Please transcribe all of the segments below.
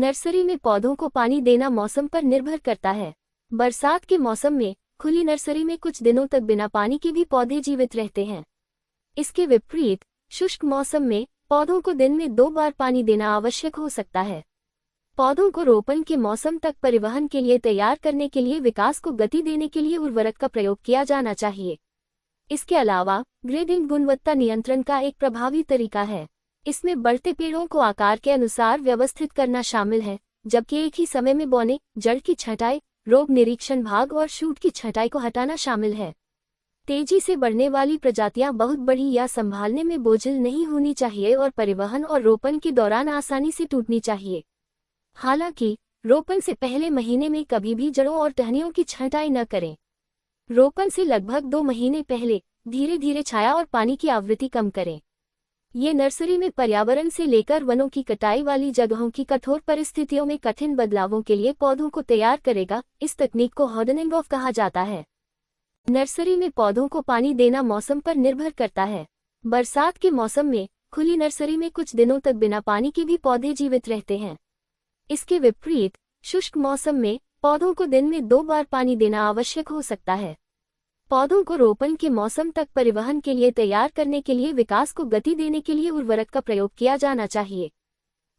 Nursery में पौधों को पानी देना मौसम पर निर्भर करता है। बरसात के मौसम में खुली नर्सरी में कुछ दिनों तक बिना पानी के भी पौधे जीवित रहते हैं। इसके विपरीत शुष्क मौसम में पौधों को दिन में 2 बार पानी देना आवश्यक हो सकता है। पौधों को रोपण के मौसम तक परिवहन के लिए तैयार करने के लिए विकास को गति देने के लिए उर्वरक का प्रयोग किया जाना चाहिए। इसके अलावा ग्रेडिंग गुणवत्ता नियंत्रण का एक प्रभावी तरीका है। इसमें बढ़ते पेड़ों को आकार के अनुसार व्यवस्थित करना शामिल है, जबकि एक ही समय में बौने, जड़ की छंटाई, रोग निरीक्षण भाग और शूट की छंटाई को हटाना शामिल है। तेजी से बढ़ने वाली प्रजातियां बहुत बड़ी या संभालने में बोझिल नहीं होनी चाहिए और परिवहन और रोपण के दौरान आसानी से टूटनी चाहिए। हालांकि रोपण से पहले महीने में कभी भी जड़ों और टहनियों की छंटाई न करें। रोपण से लगभग 2 महीने पहले धीरे धीरे छाया और पानी की आवृत्ति कम करें। ये नर्सरी में पर्यावरण से लेकर वनों की कटाई वाली जगहों की कठोर परिस्थितियों में कठिन बदलावों के लिए पौधों को तैयार करेगा। इस तकनीक को हार्डनिंग ऑफ कहा जाता है। नर्सरी में पौधों को पानी देना मौसम पर निर्भर करता है। बरसात के मौसम में खुली नर्सरी में कुछ दिनों तक बिना पानी के भी पौधे जीवित रहते हैं। इसके विपरीत शुष्क मौसम में पौधों को दिन में 2 बार पानी देना आवश्यक हो सकता है। पौधों को रोपण के मौसम तक परिवहन के लिए तैयार करने के लिए विकास को गति देने के लिए उर्वरक का प्रयोग किया जाना चाहिए।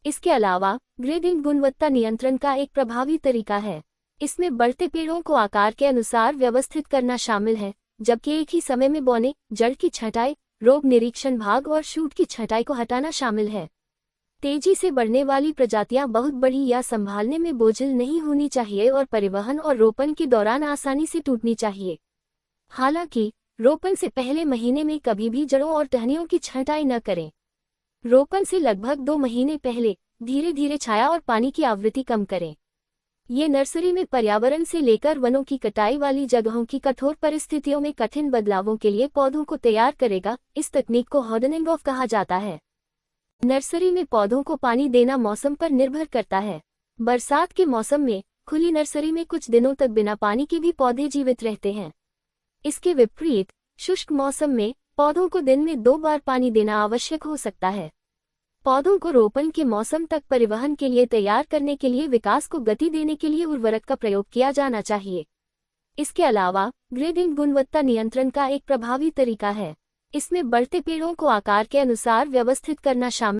इसके अलावा ग्रेडिंग गुणवत्ता नियंत्रण का एक प्रभावी तरीका है। इसमें बढ़ते पेड़ों को आकार के अनुसार व्यवस्थित करना शामिल है, जबकि एक ही समय में बौने, जड़ की छंटाई, रोग निरीक्षण भाग और शूट की छंटाई को हटाना शामिल है। तेजी से बढ़ने वाली प्रजातियां बहुत बड़ी या संभालने में बोझिल नहीं होनी चाहिए और परिवहन और रोपण के दौरान आसानी से टूटनी चाहिए। हालांकि रोपण से पहले महीने में कभी भी जड़ों और टहनियों की छंटाई न करें। रोपण से लगभग 2 महीने पहले धीरे धीरे छाया और पानी की आवृत्ति कम करें। ये नर्सरी में पर्यावरण से लेकर वनों की कटाई वाली जगहों की कठोर परिस्थितियों में कठिन बदलावों के लिए पौधों को तैयार करेगा। इस तकनीक को हार्डनिंग ऑफ कहा जाता है। नर्सरी में पौधों को पानी देना मौसम पर निर्भर करता है। बरसात के मौसम में खुली नर्सरी में कुछ दिनों तक बिना पानी के भी पौधे जीवित रहते हैं। इसके विपरीत शुष्क मौसम में पौधों को दिन में 2 बार पानी देना आवश्यक हो सकता है। पौधों को रोपण के मौसम तक परिवहन के लिए तैयार करने के लिए विकास को गति देने के लिए उर्वरक का प्रयोग किया जाना चाहिए। इसके अलावा ग्रेडिंग गुणवत्ता नियंत्रण का एक प्रभावी तरीका है। इसमें बढ़ते पेड़ों को आकार के अनुसार व्यवस्थित करना शामिल